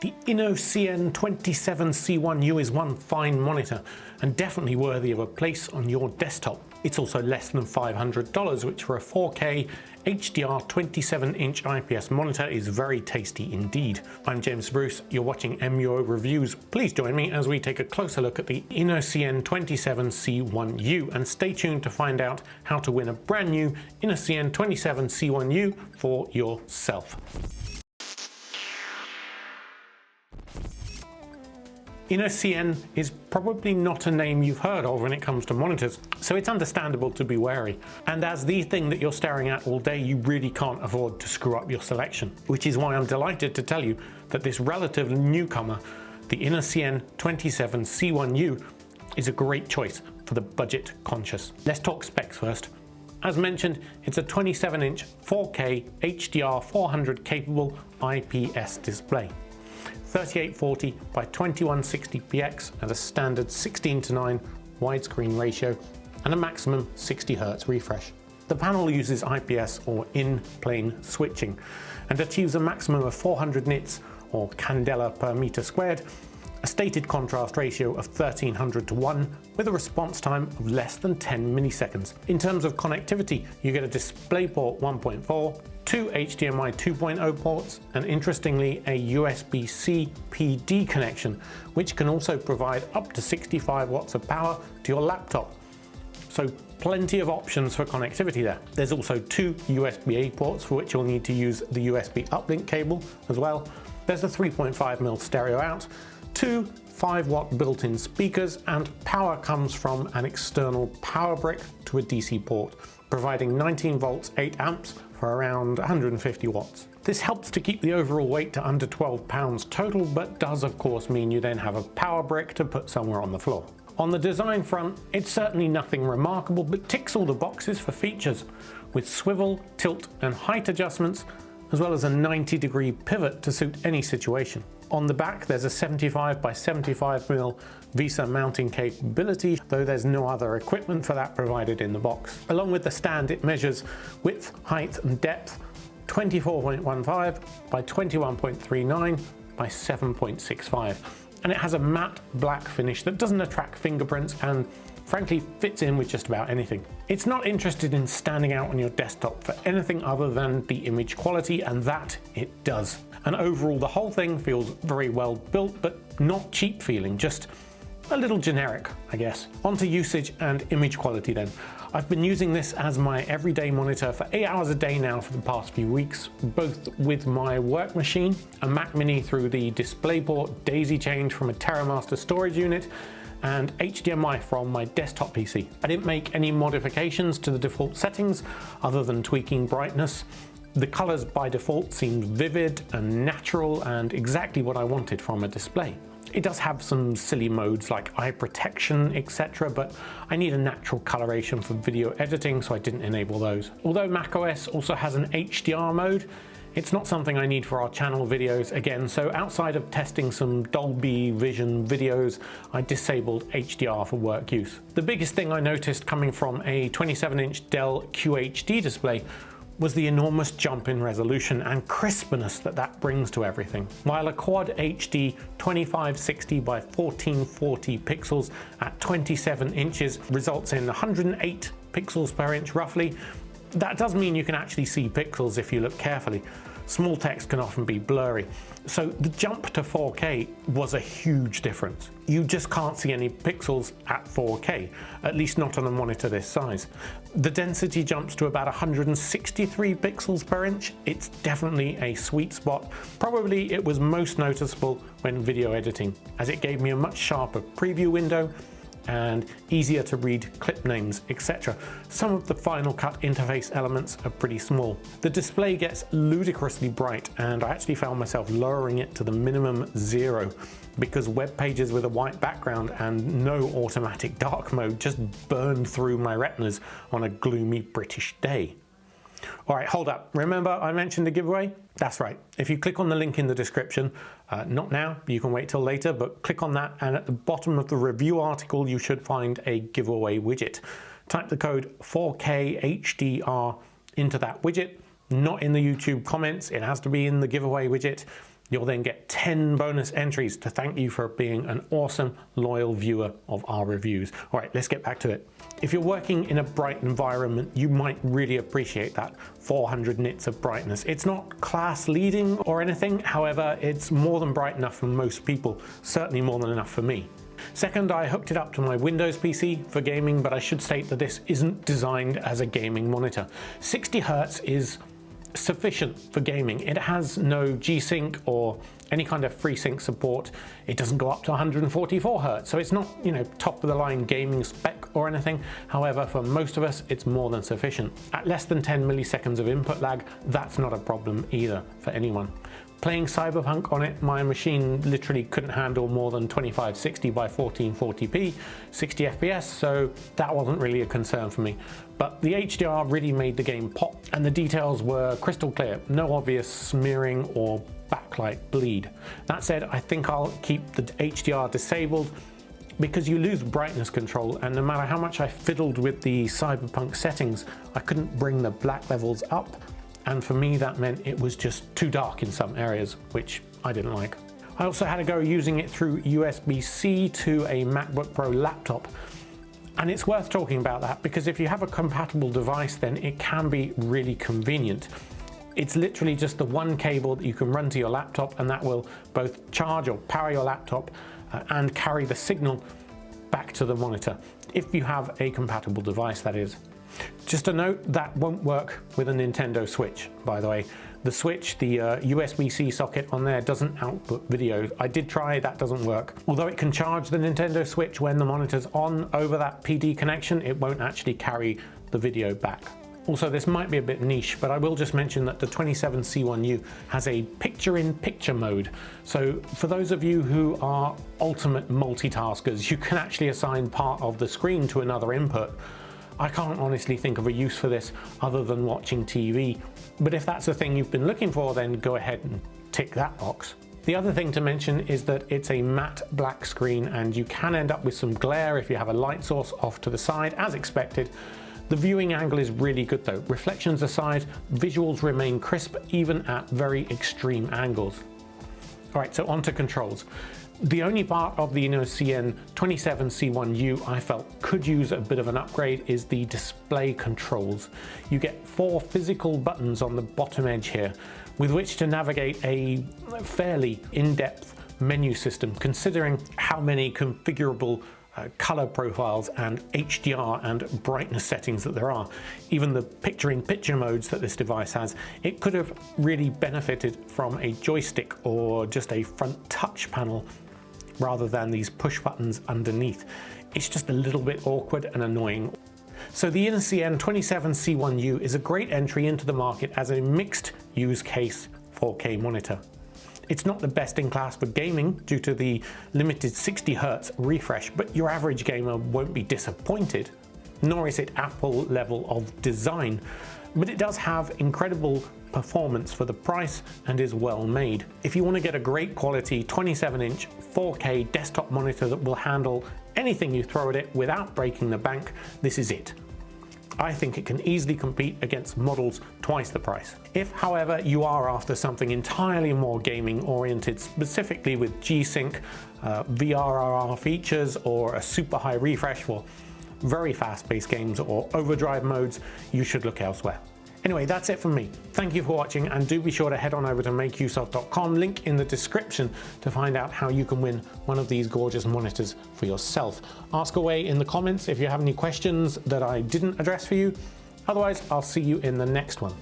The Innocn 27C1U is one fine monitor and definitely worthy of a place on your desktop. It's also less than $500, which for a 4K HDR 27-inch IPS monitor is very tasty indeed. I'm James Bruce, you're watching MUO Reviews. Please join me as we take a closer look at the Innocn 27C1U and stay tuned to find out how to win a brand new Innocn 27C1U for yourself. Innocn is probably not a name you've heard of when it comes to monitors, so it's understandable to be wary. And as the thing that you're staring at all day, you really can't afford to screw up your selection, which is why I'm delighted to tell you that this relative newcomer, the Innocn 27C1U, is a great choice for the budget conscious. Let's talk specs first. As mentioned, it's a 27-inch 4K HDR 400 capable IPS display. 3840 by 2160px at a standard 16:9 widescreen ratio and a maximum 60 Hz refresh. The panel uses IPS or in-plane switching and achieves a maximum of 400 nits or candela per meter squared, a stated contrast ratio of 1300:1 with a response time of less than 10 milliseconds. In terms of connectivity, you get a DisplayPort 1.4, two HDMI 2.0 ports, and interestingly a USB-C PD connection, which can also provide up to 65 watts of power to your laptop. So plenty of options for connectivity there. There's also two USB-A ports for which you'll need to use the USB uplink cable as well. There's a 3.5mm stereo out, two 5-watt built-in speakers, and power comes from an external power brick to a DC port, providing 19 volts 8 amps for around 150 watts. This helps to keep the overall weight to under 12 pounds total, but does of course mean you then have a power brick to put somewhere on the floor. On the design front, it's certainly nothing remarkable, but ticks all the boxes for features, with swivel, tilt and height adjustments, as well as a 90-degree pivot to suit any situation. On the back, there's a 75 by 75mm VESA mounting capability, though there's no other equipment for that provided in the box. Along with the stand, it measures width, height and depth 24.15 by 21.39 by 7.65, and it has a matte black finish that doesn't attract fingerprints and frankly fits in with just about anything. It's not interested in standing out on your desktop for anything other than the image quality, and that it does. And overall the whole thing feels very well built, but not cheap feeling, just a little generic, I guess. Onto usage and image quality then. I've been using this as my everyday monitor for 8 hours a day now for the past few weeks, both with my work machine, a Mac Mini through the DisplayPort daisy change from a TerraMaster storage unit, and HDMI from my desktop PC. I didn't make any modifications to the default settings other than tweaking brightness. The colors by default seemed vivid and natural and exactly what I wanted from a display. It does have some silly modes like eye protection, etc., but I need a natural coloration for video editing, so I didn't enable those. Although macOS also has an HDR mode, it's not something I need for our channel videos again, so outside of testing some Dolby Vision videos, I disabled HDR for work use. The biggest thing I noticed coming from a 27-inch Dell QHD display was the enormous jump in resolution and crispness that brings to everything. While a Quad HD 2560 by 1440 pixels at 27 inches results in 108 pixels per inch roughly, that does mean you can actually see pixels if you look carefully. Small text can often be blurry. So the jump to 4K was a huge difference. You just can't see any pixels at 4K, at least not on a monitor this size. The density jumps to about 163 pixels per inch. It's definitely a sweet spot. Probably it was most noticeable when video editing, as it gave me a much sharper preview window and easier to read clip names, etc. Some of the Final Cut interface elements are pretty small. The display gets ludicrously bright, and I actually found myself lowering it to the minimum 0 because web pages with a white background and no automatic dark mode just burned through my retinas on a gloomy British day. Alright, hold up. Remember I mentioned a giveaway? That's right. If you click on the link in the description, not now, you can wait till later, but click on that and at the bottom of the review article you should find a giveaway widget. Type the code 4KHDR into that widget, not in the YouTube comments, it has to be in the giveaway widget. You'll then get 10 bonus entries to thank you for being an awesome, loyal viewer of our reviews. All right, let's get back to it. If you're working in a bright environment, you might really appreciate that 400 nits of brightness. It's not class leading or anything, however, it's more than bright enough for most people, certainly more than enough for me. Second, I hooked it up to my Windows PC for gaming, but I should state that this isn't designed as a gaming monitor. 60 Hz is sufficient for gaming. It has no G-Sync or any kind of FreeSync support. It doesn't go up to 144 Hz, so it's not, top of the line gaming spec or anything. However, for most of us, it's more than sufficient. At less than 10 milliseconds of input lag, that's not a problem either for anyone. Playing Cyberpunk on it, my machine literally couldn't handle more than 2560 by 1440p, 60 FPS, so that wasn't really a concern for me. But the HDR really made the game pop, and the details were crystal clear, no obvious smearing or backlight bleed. That said, I think I'll keep the HDR disabled because you lose brightness control, and no matter how much I fiddled with the Cyberpunk settings, I couldn't bring the black levels up. And for me, that meant it was just too dark in some areas, which I didn't like. I also had to go using it through USBC to a MacBook Pro laptop. And it's worth talking about that because if you have a compatible device, then it can be really convenient. It's literally just the one cable that you can run to your laptop, and that will both charge or power your laptop and carry the signal back to the monitor. If you have a compatible device, that is. Just a note, that won't work with a Nintendo Switch, by the way. The Switch, the USB-C socket on there doesn't output video. I did try, that doesn't work. Although it can charge the Nintendo Switch when the monitor's on over that PD connection, it won't actually carry the video back. Also, this might be a bit niche, but I will just mention that the 27C1U has a picture-in-picture mode. So for those of you who are ultimate multitaskers, you can actually assign part of the screen to another input. I can't honestly think of a use for this other than watching TV, but if that's the thing you've been looking for, then go ahead and tick that box. The other thing to mention is that it's a matte black screen, and you can end up with some glare if you have a light source off to the side, as expected. The viewing angle is really good though. Reflections aside, visuals remain crisp even at very extreme angles. All right, so on to controls. The only part of the Innocn 27C1U I felt could use a bit of an upgrade is the display controls. You get 4 physical buttons on the bottom edge here with which to navigate a fairly in-depth menu system, considering how many configurable color profiles and HDR and brightness settings that there are. Even the picture-in-picture modes that this device has, it could have really benefited from a joystick or just a front touch panel rather than these push buttons underneath. It's just a little bit awkward and annoying. So the Innocn 27C1U is a great entry into the market as a mixed use case 4K monitor. It's not the best in class for gaming due to the limited 60 Hz refresh, but your average gamer won't be disappointed, nor is it Apple level of design, but it does have incredible performance for the price and is well made. If you want to get a great quality 27-inch 4K desktop monitor that will handle anything you throw at it without breaking the bank, this is it. I think it can easily compete against models twice the price. If, however, you are after something entirely more gaming oriented, specifically with G-Sync, VRR features, or a super high refresh for very fast-paced games or overdrive modes, you should look elsewhere. Anyway, that's it from me. Thank you for watching, and do be sure to head on over to makeuseof.com, link in the description, to find out how you can win one of these gorgeous monitors for yourself. Ask away in the comments if you have any questions that I didn't address for you. Otherwise, I'll see you in the next one.